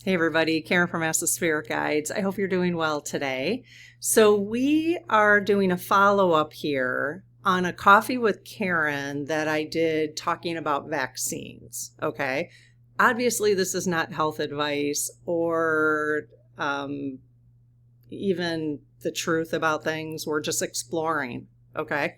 Hey everybody, Karen from Ask the Spirit Guides. I hope you're doing well today. So we are doing a follow-up here on a coffee with Karen that I did talking about vaccines, okay? Obviously this is not health advice or even the truth about things. We're just exploring, okay?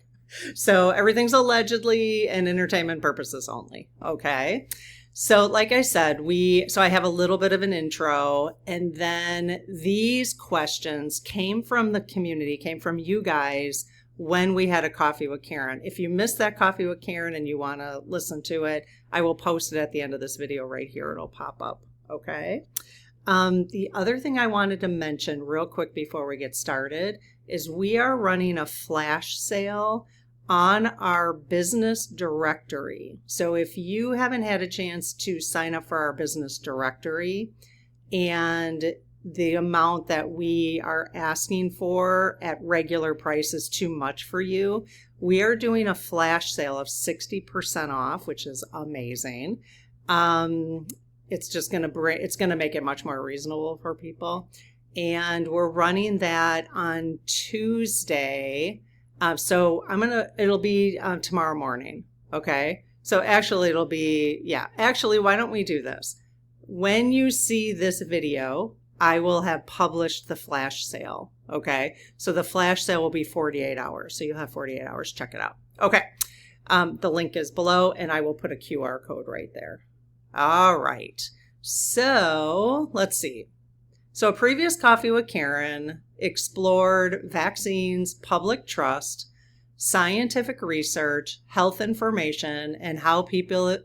So everything's allegedly and entertainment purposes only, okay? So like I said, I have a little bit of an intro, and then these questions came from the community, came from you guys when we had a coffee with Karen. If you missed that coffee with Karen and you want to listen to it, I will post it at the end of this video right here. It'll pop up, okay? The other thing I wanted to mention real quick before we get started is we are running a flash sale on our business directory. So if you haven't had a chance to sign up for our business directory and the amount that we are asking for at regular price is too much for you, we are doing a flash sale of 60% off, which is amazing. It's just going to make it much more reasonable for people. And we're running that on Tuesday. It'll be tomorrow morning, okay? So actually why don't we do this? When you see this video, I will have published the flash sale, okay? So the flash sale will be 48 hours. So you'll have 48 hours, check it out. Okay, the link is below and I will put a QR code right there. All right, so let's see. So a previous coffee with Karen explored vaccines, public trust, scientific research, health information, and how people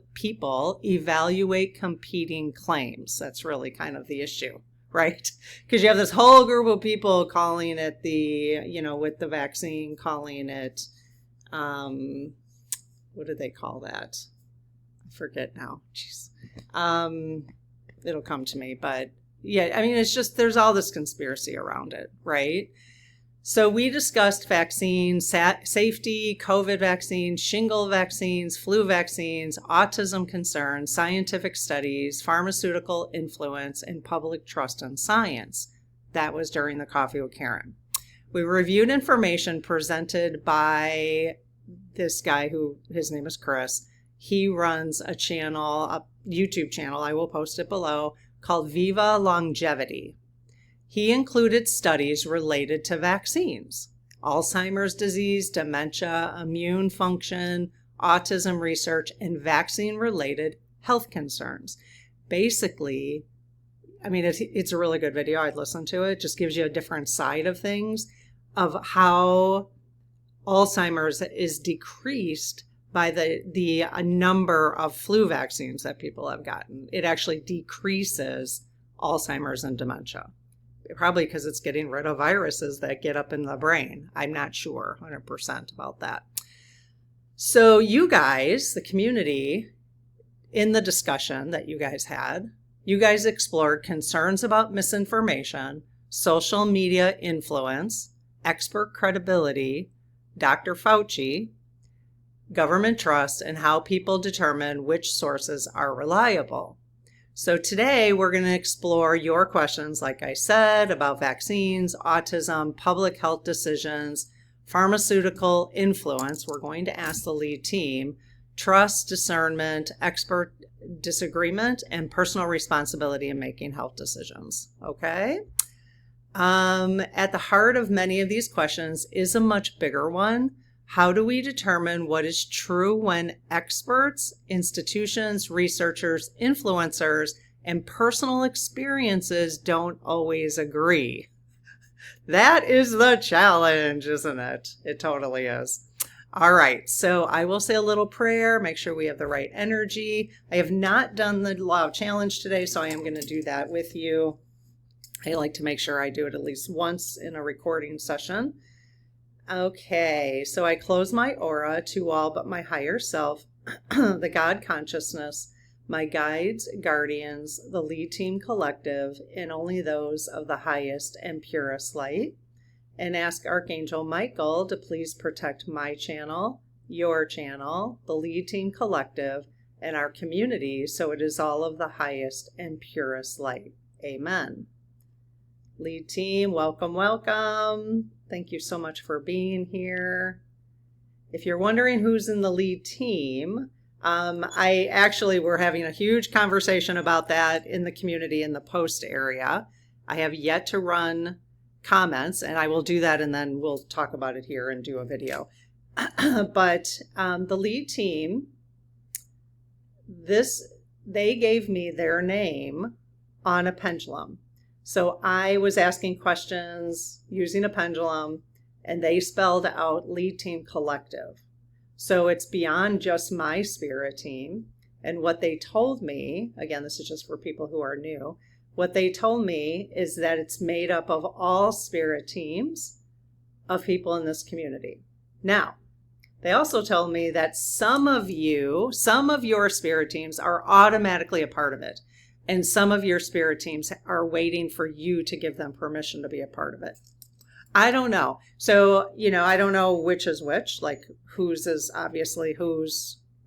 evaluate competing claims. That's really kind of the issue, right? Because you have this whole group of people calling it with the vaccine, calling it, what did they call that? I forget now. Jeez. It'll come to me, but yeah, I mean, it's just, there's all this conspiracy around it, right? So we discussed vaccines, safety, COVID vaccines, shingle vaccines, flu vaccines, autism concerns, scientific studies, pharmaceutical influence, and public trust in science. That was during the coffee with Karen. We reviewed information presented by this guy who, his name is Chris. He runs a YouTube channel, I will post it below, called Viva Longevity. He included studies related to vaccines, Alzheimer's disease, dementia, immune function, autism research, and vaccine-related health concerns. Basically, I mean, it's a really good video. I'd listen to it. It just gives you a different side of things, of how Alzheimer's is decreased by the number of flu vaccines that people have gotten. It actually decreases Alzheimer's and dementia. Probably because it's getting rid of viruses that get up in the brain. I'm not sure 100% about that. So you guys, the community, in the discussion that you guys had, you guys explored concerns about misinformation, social media influence, expert credibility, Dr. Fauci, government trust, and how people determine which sources are reliable. So today we're going to explore your questions, like I said, about vaccines, autism, public health decisions, pharmaceutical influence. We're going to ask the lead team, trust, discernment, expert disagreement, and personal responsibility in making health decisions. Okay? At the heart of many of these questions is a much bigger one. How do we determine what is true when experts, institutions, researchers, influencers, and personal experiences don't always agree? That is the challenge, isn't it? It totally is. All right, so I will say a little prayer, make sure we have the right energy. I have not done the law of challenge today, so I am going to do that with you. I like to make sure I do it at least once in a recording session. Okay, so I close my aura to all but my higher self, the God consciousness, my guides, guardians, the lead team collective, and only those of the highest and purest light, and ask Archangel Michael to please protect my channel, your channel, the lead team collective, and our community, so it is all of the highest and purest light. Amen. Lead team, welcome, welcome. Thank you so much for being here. If you're wondering who's in the lead team, I actually were having a huge conversation about that in the community in the post area. I have yet to run comments, and I will do that, and then we'll talk about it here and do a video. But the lead team, they gave me their name on a pendulum. So I was asking questions using a pendulum, and they spelled out Lead Team Collective. So it's beyond just my spirit team. And what they told me, again, this is just for people who are new, what they told me is that it's made up of all spirit teams of people in this community. Now, they also told me that some of your spirit teams are automatically a part of it. And some of your spirit teams are waiting for you to give them permission to be a part of it. I don't know. So, I don't know which is which, like whose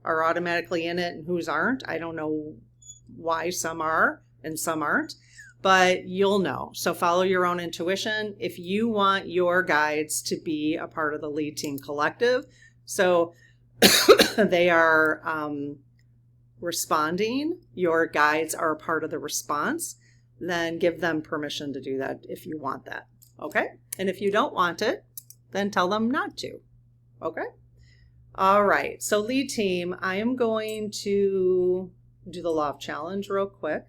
are automatically in it and whose aren't. I don't know why some are and some aren't, but you'll know. So follow your own intuition. If you want your guides to be a part of the Lead Team Collective, so they are responding, your guides are a part of the response, then give them permission to do that if you want that. Okay? And if you don't want it, then tell them not to. Okay? All right. So lead team, I am going to do the law of challenge real quick.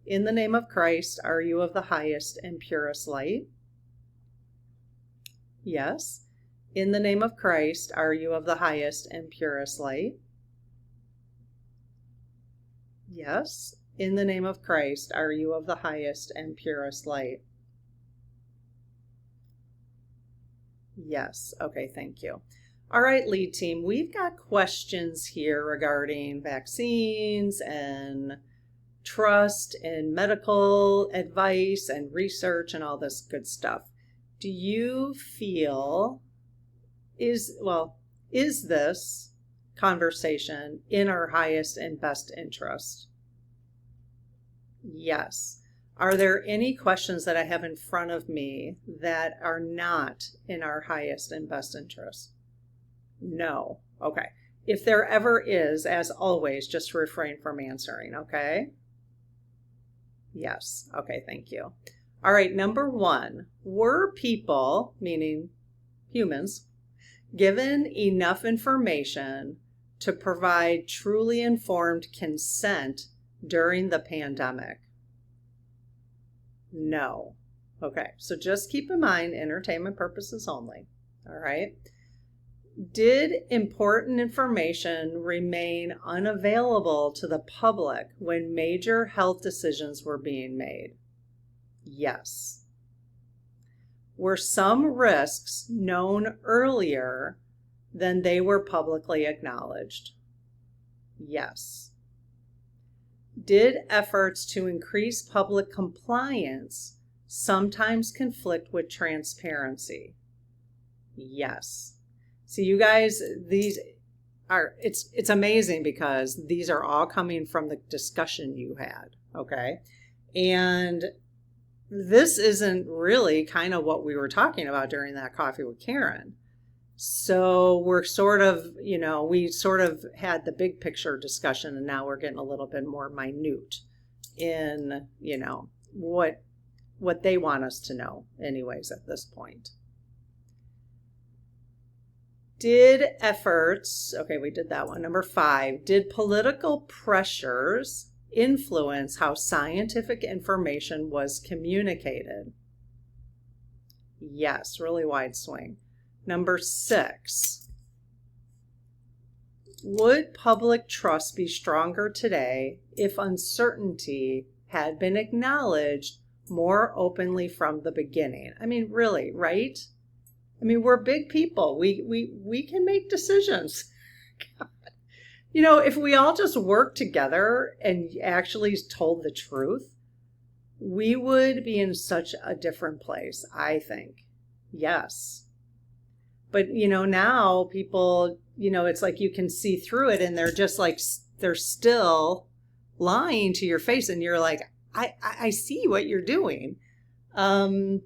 In the name of Christ, are you of the highest and purest light? Yes. In the name of Christ, are you of the highest and purest light? Yes. In the name of Christ, are you of the highest and purest light? Yes. Okay, thank you. All right, lead team, we've got questions here regarding vaccines and trust and medical advice and research and all this good stuff. Do you feel, is this conversation in our highest and best interest? Yes. Are there any questions that I have in front of me that are not in our highest and best interest? No. Okay. If there ever is, as always, just refrain from answering, okay? Yes. Okay, thank you. All right, number 1, were people, meaning humans, given enough information to provide truly informed consent during the pandemic? No. Okay, so just keep in mind, entertainment purposes only. All right. Did important information remain unavailable to the public when major health decisions were being made? Yes. Were some risks known earlier than they were publicly acknowledged? Yes. Did efforts to increase public compliance sometimes conflict with transparency? Yes. So you guys, it's amazing because these are all coming from the discussion you had, okay? And this isn't really kind of what we were talking about during that coffee with Karen. So we're sort of, we sort of had the big picture discussion, and now we're getting a little bit more minute in, what they want us to know anyways at this point. Did efforts, okay, we did that one. Number 5, did political pressures influence how scientific information was communicated? Yes, really wide swing. Number 6, would public trust be stronger today if uncertainty had been acknowledged more openly from the beginning? I mean, really, right? I mean, we're big people. We can make decisions. God. If we all just worked together and actually told the truth, we would be in such a different place, I think. Yes. But, now people, it's like you can see through it, and they're just like, they're still lying to your face. And you're like, I see what you're doing. And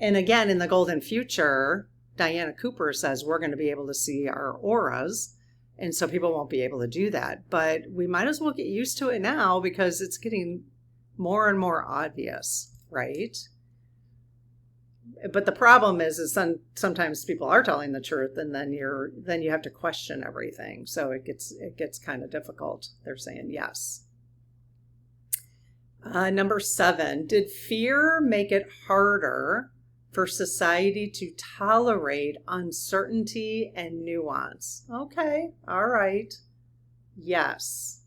again, in the golden future, Diana Cooper says we're going to be able to see our auras. And so people won't be able to do that. But we might as well get used to it now because it's getting more and more obvious, right? But the problem is sometimes people are telling the truth, and then you have to question everything. So it gets kind of difficult. They're saying yes. Number 7, did fear make it harder for society to tolerate uncertainty and nuance? Okay, all right. Yes.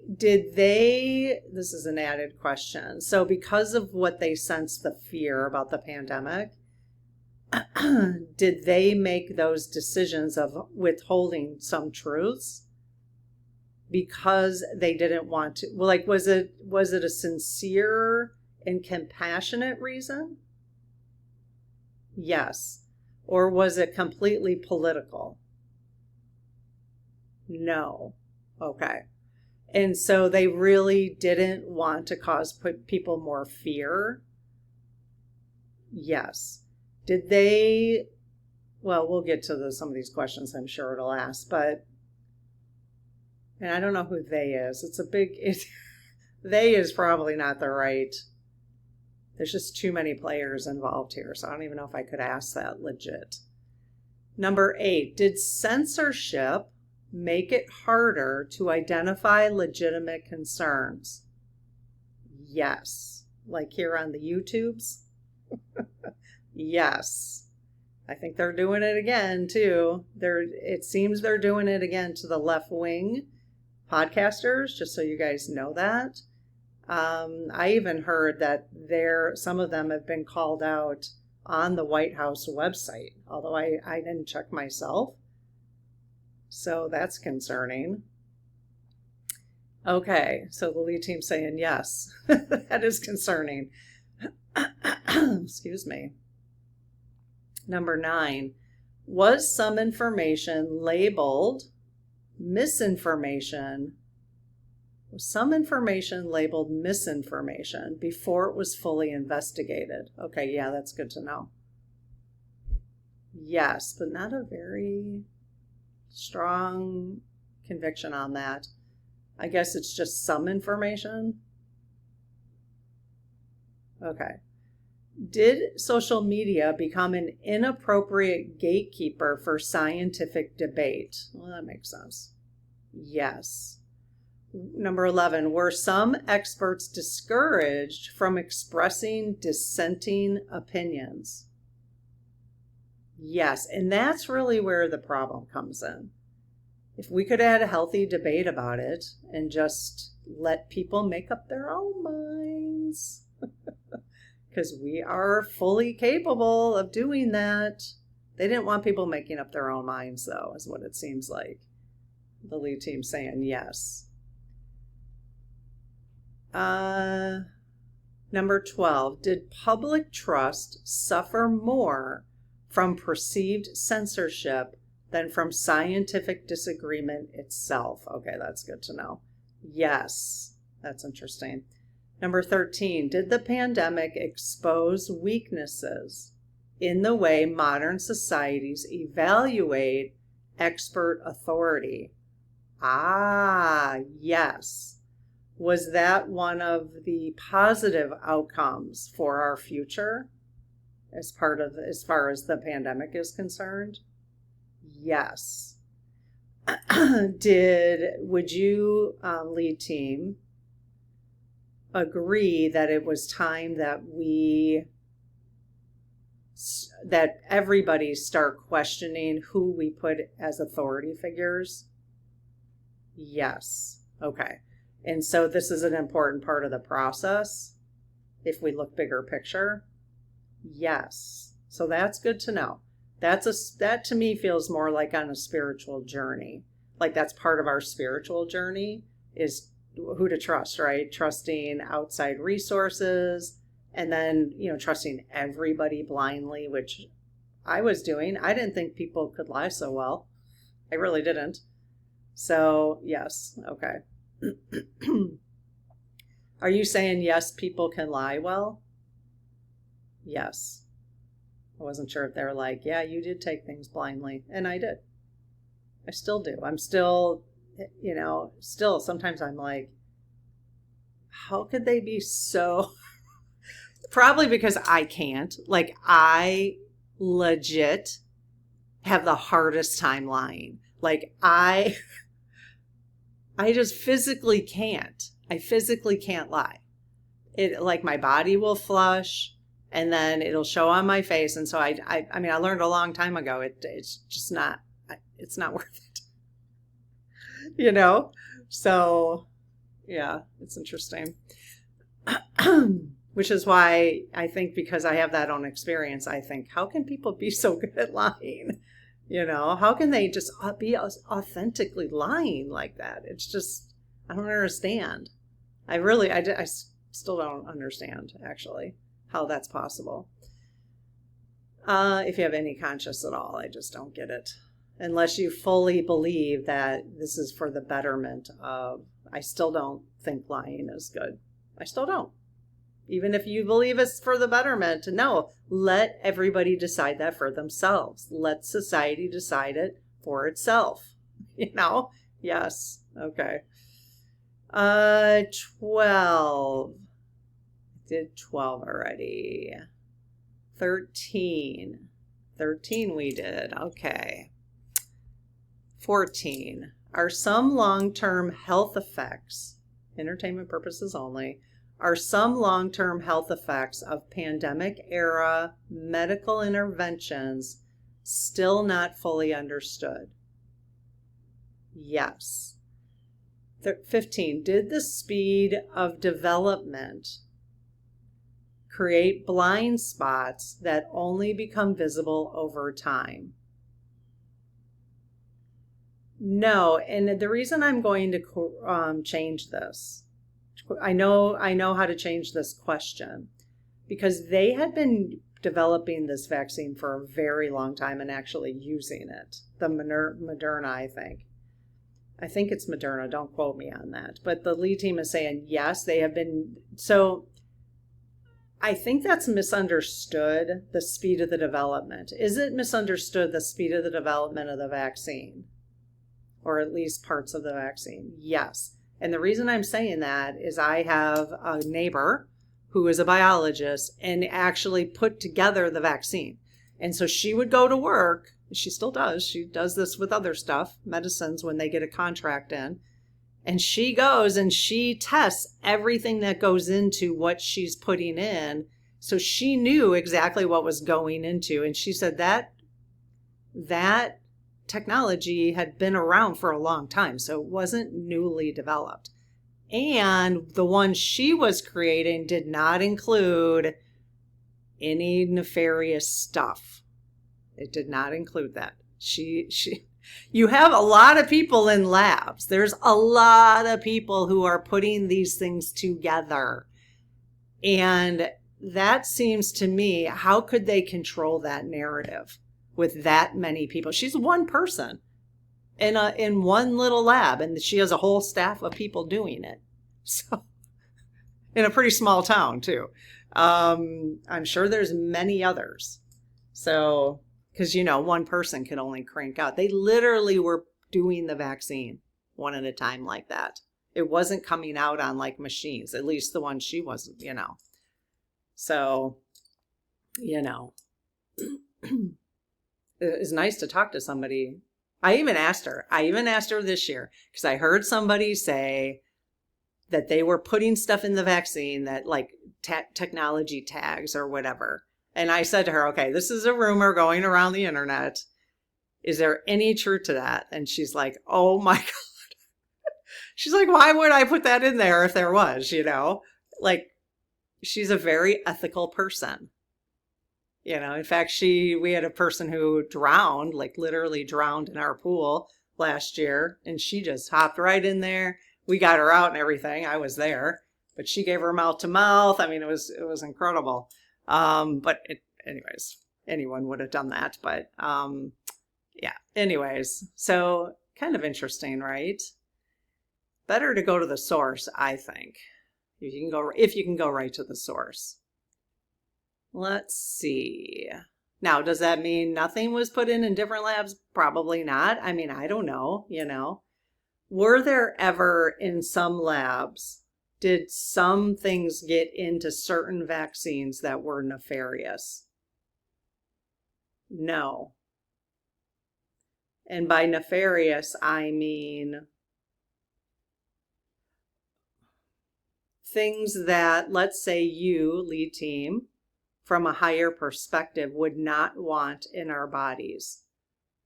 This is an added question. So because of what they sensed, the fear about the pandemic, did they make those decisions of withholding some truths because they didn't want to? Well, like, was it a sincere and compassionate reason? Yes. Or was it completely political? No. Okay. And so they really didn't want to put people more fear. Yes. Did they? Well, we'll get to some of these questions. I'm sure it'll ask, but, and I don't know who they is. They is probably not the right. There's just too many players involved here. So I don't even know if I could ask that legit. Number 8, did censorship make it harder to identify legitimate concerns? Yes. Like here on the YouTubes? Yes. I think they're doing it again too. It seems they're doing it again to the left-wing podcasters, just so you guys know that. I even heard that some of them have been called out on the White House website, although I didn't check myself. So that's concerning. Okay, so the lead team's saying yes. That is concerning. Excuse me. Number 9, was some information labeled misinformation? Was some information labeled misinformation before it was fully investigated? Okay, yeah, that's good to know. Yes, but not a very strong conviction on that. I guess it's just some information. Okay. Did social media become an inappropriate gatekeeper for scientific debate? Well, that makes sense. Yes. Number 11, were some experts discouraged from expressing dissenting opinions? Yes, and that's really where the problem comes in. If we could have had a healthy debate about it and just let people make up their own minds, because we are fully capable of doing that. They didn't want people making up their own minds, though, is what it seems like. The lead team saying yes. Number 12, did public trust suffer more from perceived censorship than from scientific disagreement itself? Okay, that's good to know. Yes, that's interesting. Number 13, did the pandemic expose weaknesses in the way modern societies evaluate expert authority? Yes. Was that one of the positive outcomes for our future as far as the pandemic is concerned? Yes. Would you, lead team, agree that it was time that everybody start questioning who we put as authority figures? Yes. Okay. And so this is an important part of the process if we look bigger picture. Yes. So that's good to know. That to me feels more like on a spiritual journey. Like that's part of our spiritual journey is who to trust, right? Trusting outside resources and then, trusting everybody blindly, which I was doing. I didn't think people could lie so well. I really didn't. So yes. Okay. Are you saying yes, people can lie well? Yes. I wasn't sure if they were like, yeah, you did take things blindly. And I did. I still do. I'm still, still sometimes I'm like, how could they be so... Probably because I can't. Like, I legit have the hardest time lying. Like, I just physically can't. I physically can't lie. It, like, my body will flush and then it'll show on my face. And so I mean, I learned a long time ago, it's just not, it's not worth it, So yeah, it's interesting. Which is why I think, because I have that own experience, I think, how can people be so good at lying? How can they just be authentically lying like that? It's just, I don't understand. I still don't understand, actually, how that's possible. If you have any conscience at all, I just don't get it. Unless you fully believe that this is for the betterment of, I still don't think lying is good. I still don't. Even if you believe it's for the betterment, no, let everybody decide that for themselves. Let society decide it for itself. Yes. Okay. 12. Did 12 already. 13. 13 we did. Okay. 14. Are some long-term health effects, entertainment purposes only, are some long-term health effects of pandemic-era medical interventions still not fully understood? Yes. 15. Did the speed of development create blind spots that only become visible over time? No, and the reason I'm going to change this, I know how to change this question, because they had been developing this vaccine for a very long time and actually using it. The Moderna, I think it's Moderna. Don't quote me on that. But the lead team is saying, yes, they have been. So I think that's misunderstood, the speed of the development. Is it misunderstood, the speed of the development of the vaccine? Or at least parts of the vaccine? Yes. And the reason I'm saying that is I have a neighbor who is a biologist and actually put together the vaccine. And so she would go to work. She still does. She does this with other stuff, medicines, when they get a contract in. And she goes and she tests everything that goes into what she's putting in. So she knew exactly what was going into. And she said that technology had been around for a long time, so it wasn't newly developed. And the one she was creating did not include any nefarious stuff. It did not include that. You have a lot of people in labs. There's a lot of people who are putting these things together. And that seems to me, how could they control that narrative with that many people? She's one person in one little lab, and she has a whole staff of people doing it. So, in a pretty small town too. I'm sure there's many others. So, because one person can only crank out. They literally were doing the vaccine one at a time like that. It wasn't coming out on like machines, at least the one she wasn't, So, it's nice to talk to somebody. I even asked her this year, because I heard somebody say that they were putting stuff in the vaccine that like technology tags or whatever. And I said to her, okay, this is a rumor going around the internet. Is there any truth to that? And she's like, oh my God. She's like, why would I put that in there if there was, Like, she's a very ethical person. In fact, we had a person who drowned, like literally drowned in our pool last year. And she just hopped right in there. We got her out and everything. I was there, but she gave her mouth to mouth. I mean, it was incredible. Anyways, anyone would have done that. But yeah, anyways, so kind of interesting, right? Better to go to the source, I think. if you can go right to the source. Let's see. Now, does that mean nothing was put in different labs? Probably not. I mean, I don't know, Were there ever in some labs, did some things get into certain vaccines that were nefarious? No. And by nefarious, I mean things that, let's say you, lead team, from a higher perspective would not want in our bodies.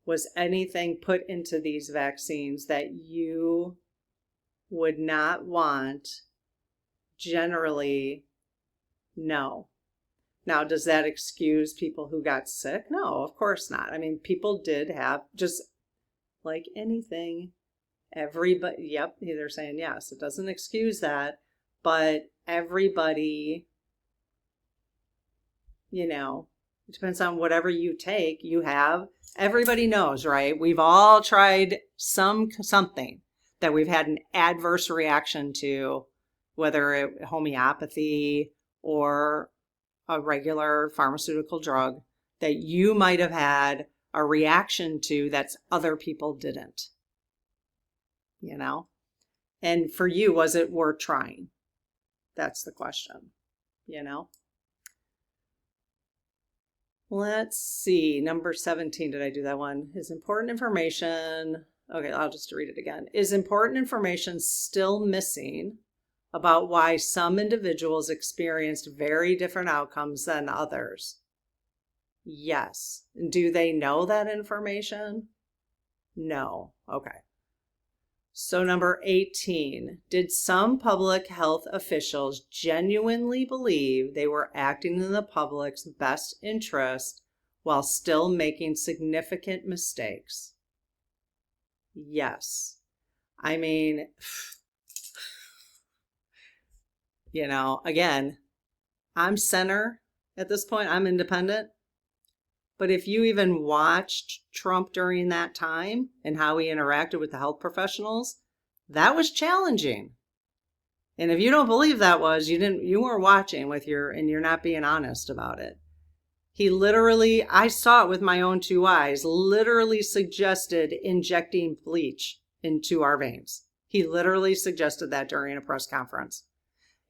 Was anything put into these vaccines that you would not want? Generally, no. Now, does that excuse people who got sick? No, of course not. I mean, people did have, just like anything, everybody, yep, they're saying yes. It doesn't excuse that, but everybody, it depends on whatever you take, everybody knows, right? We've all tried something that we've had an adverse reaction to, whether it homeopathy or a regular pharmaceutical drug that you might have had a reaction to that other people didn't, And for you, was it worth trying? That's the question, Let's see. Number 17. Did I do that one? Is important information. Okay, I'll just read it again. Is important information still missing about why some individuals experienced very different outcomes than others? Yes. Do they know that information? No. Okay. So number 18, did some public health officials genuinely believe they were acting in the public's best interest while still making significant mistakes? Yes. I mean, again, I'm center at this point. I'm independent. But if you even watched Trump during that time and how he interacted with the health professionals, that was challenging. And if you don't believe that was, you weren't watching and you're not being honest about it. He literally, I saw it with my own two eyes, literally suggested injecting bleach into our veins. He literally suggested that during a press conference.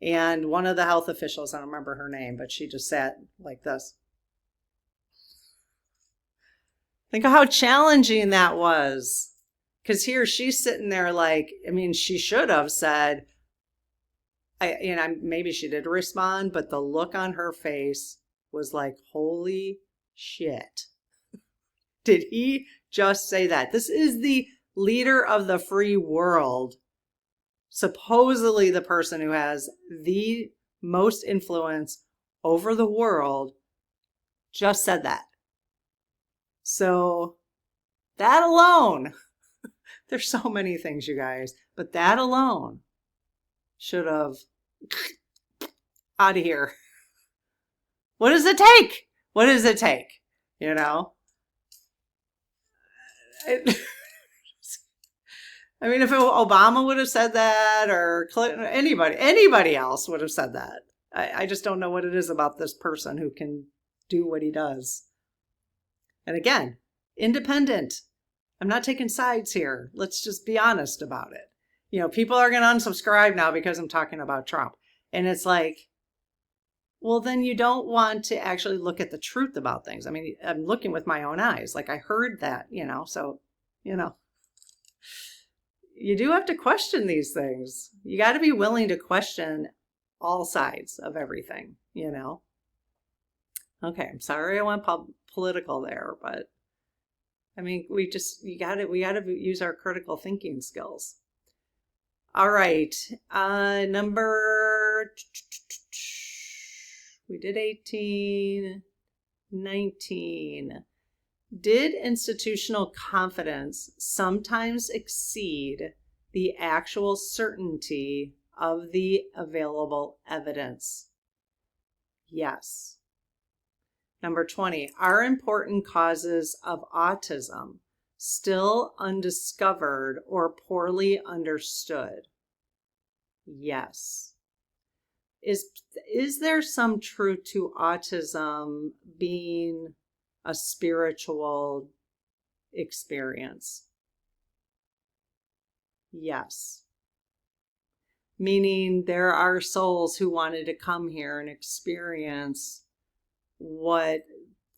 And one of the health officials, I don't remember her name, but she just sat like this. Think of how challenging that was. Because here she's sitting there she should have said, maybe she did respond, but the look on her face was like, holy shit. Did he just say that? This is the leader of the free world, supposedly the person who has the most influence over the world, just said that. So that alone, there's so many things, you guys, but that alone should have out of here. What does it take? What does it take? I mean, if Obama would have said that, or Clinton, anybody else would have said that. I just don't know what it is about this person who can do what he does. And again, independent. I'm not taking sides here. Let's just be honest about it. People are going to unsubscribe now because I'm talking about Trump. And it's like, well, then you don't want to actually look at the truth about things. I mean, I'm looking with my own eyes. Like I heard that, so, you do have to question these things. You got to be willing to question all sides of everything, Okay, I'm sorry I went political there, but I mean, we got to use our critical thinking skills. All right, we did 18, 19. Did institutional confidence sometimes exceed the actual certainty of the available evidence? Yes. Number 20, are important causes of autism still undiscovered or poorly understood? Yes. is there some truth to autism being a spiritual experience? Yes. Meaning there are souls who wanted to come here and experience what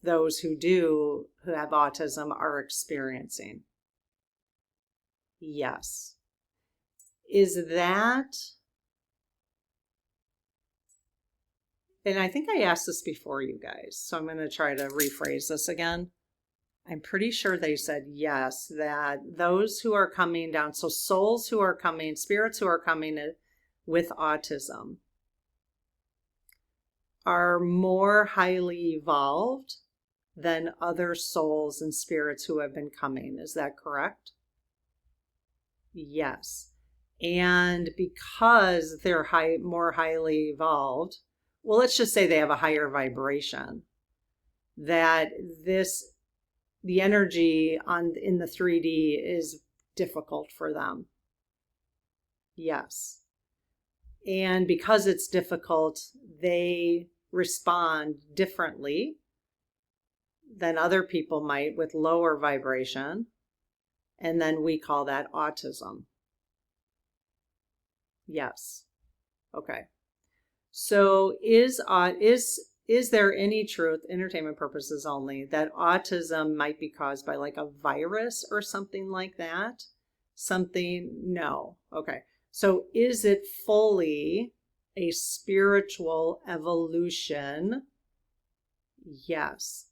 those who have autism are experiencing. Yes. Is that, and I think I asked this before, you guys, so I'm going to try to rephrase this again. I'm pretty sure they said yes, that those who are coming down, so souls who are coming, spirits who are coming with autism are more highly evolved than other souls and spirits who have been coming. Is that correct? Yes. And because they're more highly evolved, well, let's just say they have a higher vibration, that the energy in the 3D is difficult for them. Yes. And because it's difficult, they respond differently than other people might with lower vibration. And then we call that autism. Yes. Okay. So is there any truth, entertainment purposes only, that autism might be caused by like a virus or something like that? No. Okay. So is it fully a spiritual evolution? Yes.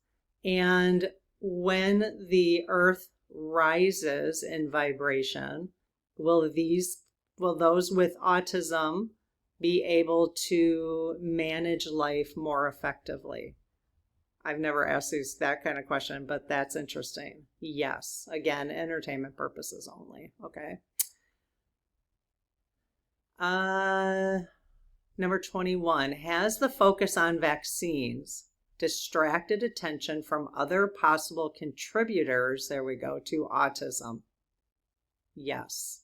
And when the earth rises in vibration, will those with autism be able to manage life more effectively? I've never asked that kind of question, but that's interesting. Yes. Again, entertainment purposes only. Okay. Number 21, has the focus on vaccines distracted attention from other possible contributors, there we go, to autism? Yes.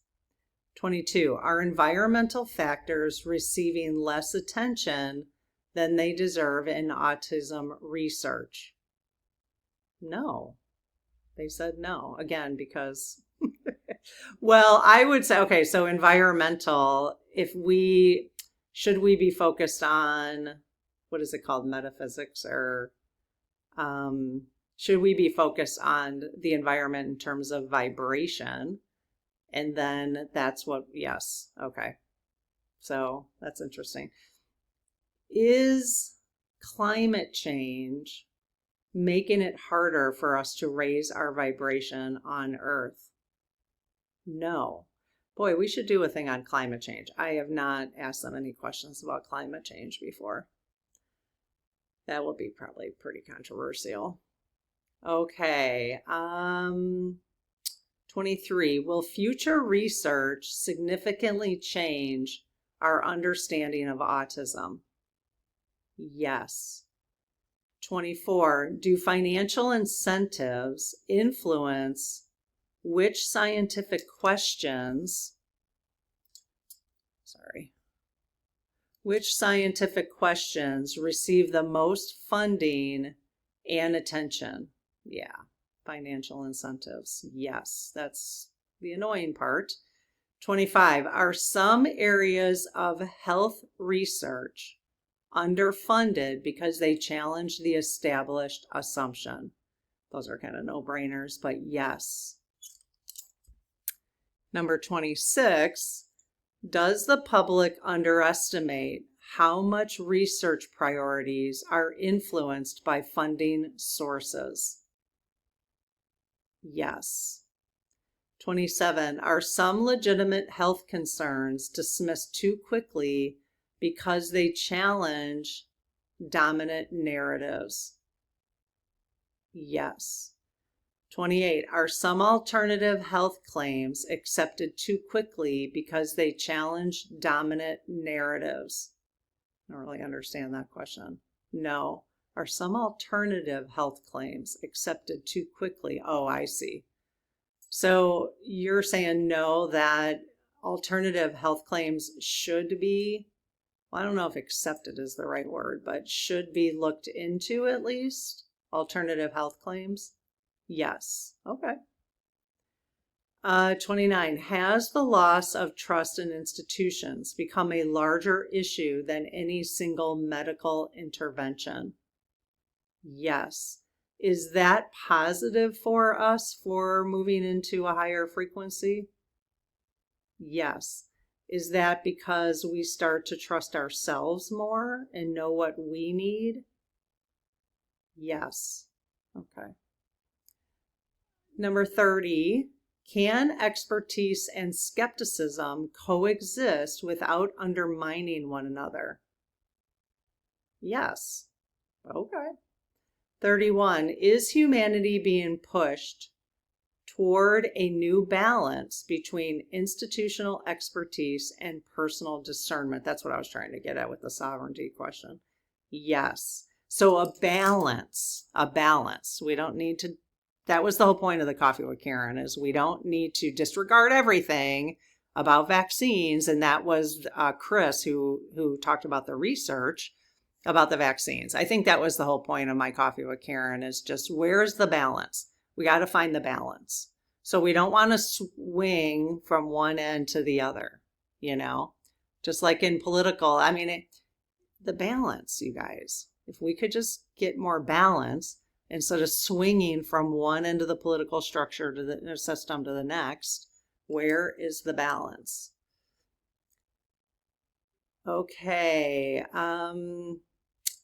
22, are environmental factors receiving less attention than they deserve in autism research? No. They said no. Again, because, well, I would say, okay, so environmental, should we be focused on, what is it called, metaphysics, or should we be focused on the environment in terms of vibration? And then that's what, yes. Okay. So that's interesting. Is climate change making it harder for us to raise our vibration on Earth? No. Boy, we should do a thing on climate change. I have not asked them any questions about climate change before. That will be probably pretty controversial. Okay. 23, will future research significantly change our understanding of autism? Yes. 24, do financial incentives influence which scientific questions receive the most funding and attention? Yeah. Financial incentives. Yes, that's the annoying part. 25, are some areas of health research underfunded because they challenge the established assumption? Those are kind of no-brainers, but yes. Number 26, does the public underestimate how much research priorities are influenced by funding sources? Yes. 27, are some legitimate health concerns dismissed too quickly because they challenge dominant narratives? Yes. 28, are some alternative health claims accepted too quickly because they challenge dominant narratives? I don't really understand that question. No. Are some alternative health claims accepted too quickly? Oh, I see. So you're saying no, that alternative health claims should be I don't know if accepted is the right word, but should be looked into at least. Alternative health claims. Yes. Okay. 29. Has the loss of trust in institutions become a larger issue than any single medical intervention? Yes. Is that positive for us for moving into a higher frequency? Yes. Is that because we start to trust ourselves more and know what we need? Yes. Okay. Number 30. Can expertise and skepticism coexist without undermining one another? Yes. Okay. 31. Is humanity being pushed toward a new balance between institutional expertise and personal discernment? That's what I was trying to get at with the sovereignty question. Yes. So a balance. We don't need to, that was the whole point of the Coffee with Karen, is we don't need to disregard everything about vaccines. And that was Chris who talked about the research about the vaccines. I think that was the whole point of my Coffee with Karen, is just where's the balance? We got to find the balance. So we don't want to swing from one end to the other, just like in political. I mean, the balance, you guys, if we could just get more balance instead of swinging from one end of the political structure to the system to the next, where is the balance? Okay.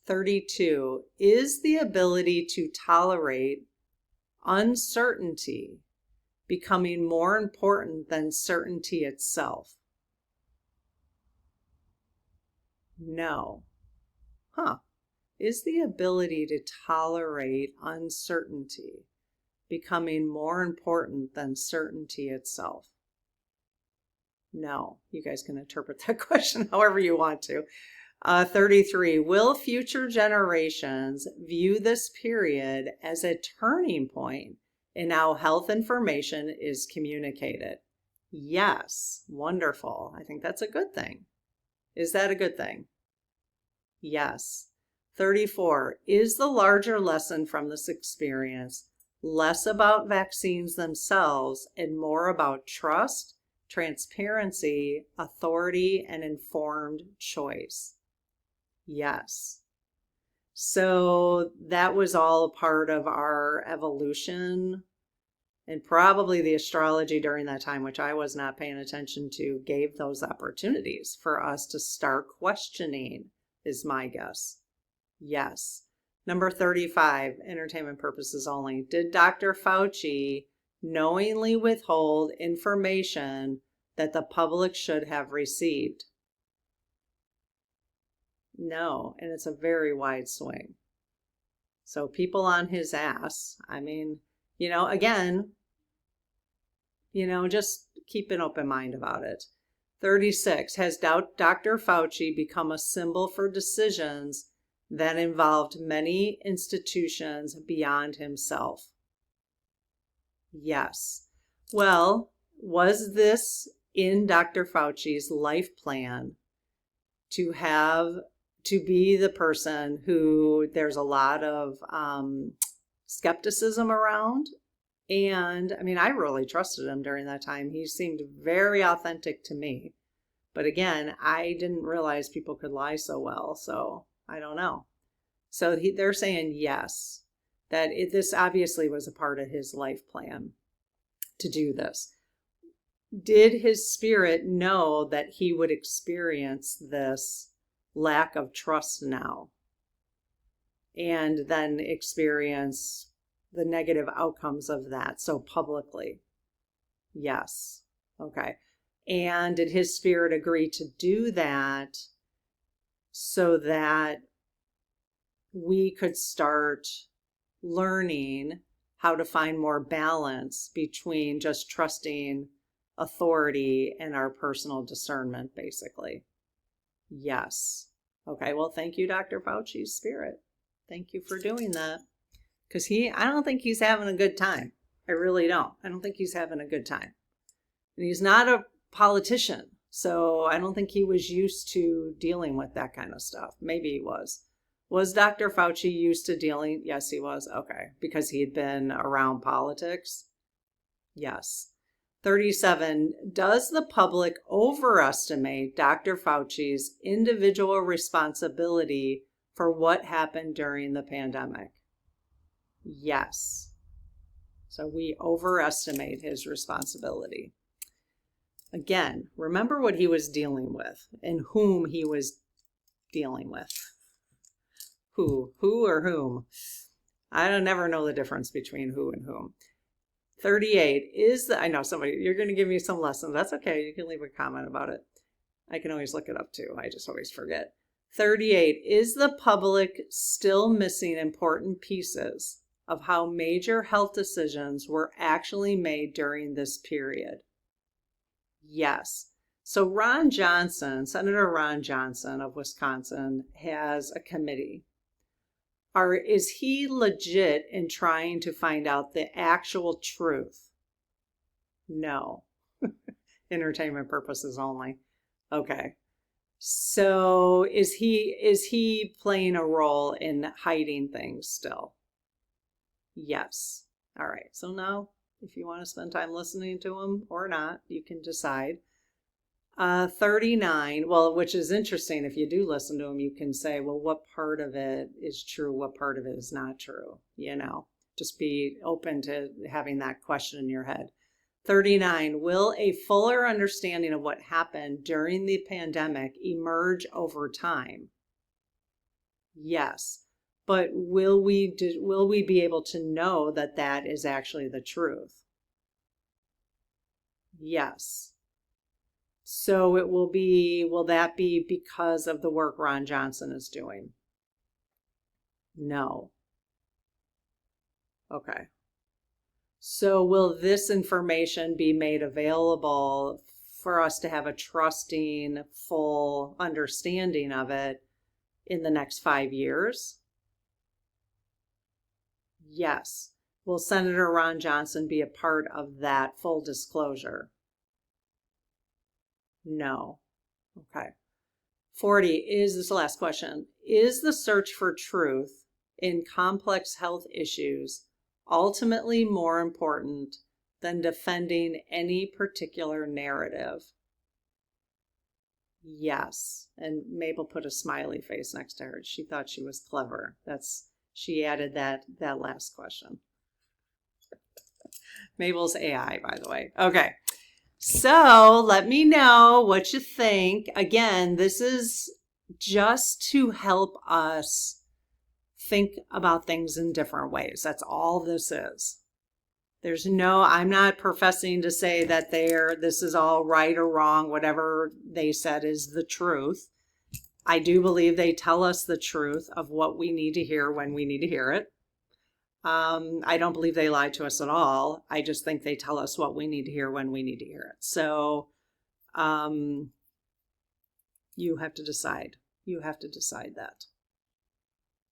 32. Is the ability to tolerate uncertainty becoming more important than certainty itself? No. Is the ability to tolerate uncertainty becoming more important than certainty itself? No. You guys can interpret that question however you want to. 33. Will future generations view this period as a turning point in how health information is communicated? Yes. Wonderful. I think that's a good thing. Is that a good thing? Yes. 34. Is the larger lesson from this experience less about vaccines themselves and more about trust, transparency, authority, and informed choice? Yes. So that was all a part of our evolution, and probably the astrology during that time, which I was not paying attention to, gave those opportunities for us to start questioning, is my guess. Yes. Number 35, entertainment purposes only. Did Dr. Fauci knowingly withhold information that the public should have received? No, and it's a very wide swing. So people on his ass, I mean, again, just keep an open mind about it. 36, has Dr. Fauci become a symbol for decisions that involved many institutions beyond himself? Yes. Well, was this in Dr. Fauci's life plan to be the person who there's a lot of skepticism around? And I mean, I really trusted him during that time. He seemed very authentic to me. But again, I didn't realize people could lie so well. So I don't know. So they're saying yes, that this obviously was a part of his life plan to do this. Did his spirit know that he would experience this lack of trust now and then experience the negative outcomes of that so publicly? Yes. Okay. And did his spirit agree to do that so that we could start learning how to find more balance between just trusting authority and our personal discernment, basically? Yes. Okay, well, thank you, Dr. Fauci's spirit. Thank you for doing that. Because I don't think he's having a good time. I really don't. I don't think he's having a good time. And he's not a politician. So I don't think he was used to dealing with that kind of stuff. Maybe he was. Was Dr. Fauci used to dealing? Yes, he was. Okay. Because he had been around politics? Yes. 37. Does the public overestimate Dr. Fauci's individual responsibility for what happened during the pandemic? Yes. So we overestimate his responsibility. Again, remember what he was dealing with and whom he was dealing with. Who or whom? I don't never know the difference between who and whom. 38 is I know you're going to give me some lessons. That's okay. You can leave a comment about it. I can always look it up too. I just always forget. 38, is the public still missing important pieces of how major health decisions were actually made during this period? Yes. So Senator Ron Johnson of Wisconsin has a committee. Is he legit in trying to find out the actual truth? No. Entertainment purposes only. Okay. So is he playing a role in hiding things still? Yes. All right. So now, if you want to spend time listening to him or not, you can decide. 39, well, which is interesting. If you do listen to him, you can say, well, what part of it is true? What part of it is not true? Just be open to having that question in your head. 39, will a fuller understanding of what happened during the pandemic emerge over time? Yes. But will we be able to know that that is actually the truth? Yes. So will that be because of the work Ron Johnson is doing? No. Okay. So will this information be made available for us to have a trusting, full understanding of it in the next 5 years? Yes. Will Senator Ron Johnson be a part of that full disclosure? No. Okay. 40, this is the last question. Is the search for truth in complex health issues ultimately more important than defending any particular narrative? Yes. And Mabel put a smiley face next to her. She thought she was clever. She added that last question. Mabel's AI, by the way. Okay. So let me know what you think. Again, this is just to help us think about things in different ways. That's all this is. I'm not professing to say that this is all right or wrong. Whatever they said is the truth. I do believe they tell us the truth of what we need to hear when we need to hear it. I don't believe they lie to us at all. I just think they tell us what we need to hear when we need to hear it. So, you have to decide. You have to decide that.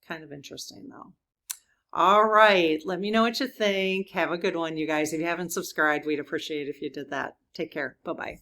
Kind of interesting though. All right. Let me know what you think. Have a good one, you guys. If you haven't subscribed, we'd appreciate it if you did that. Take care. Bye-bye.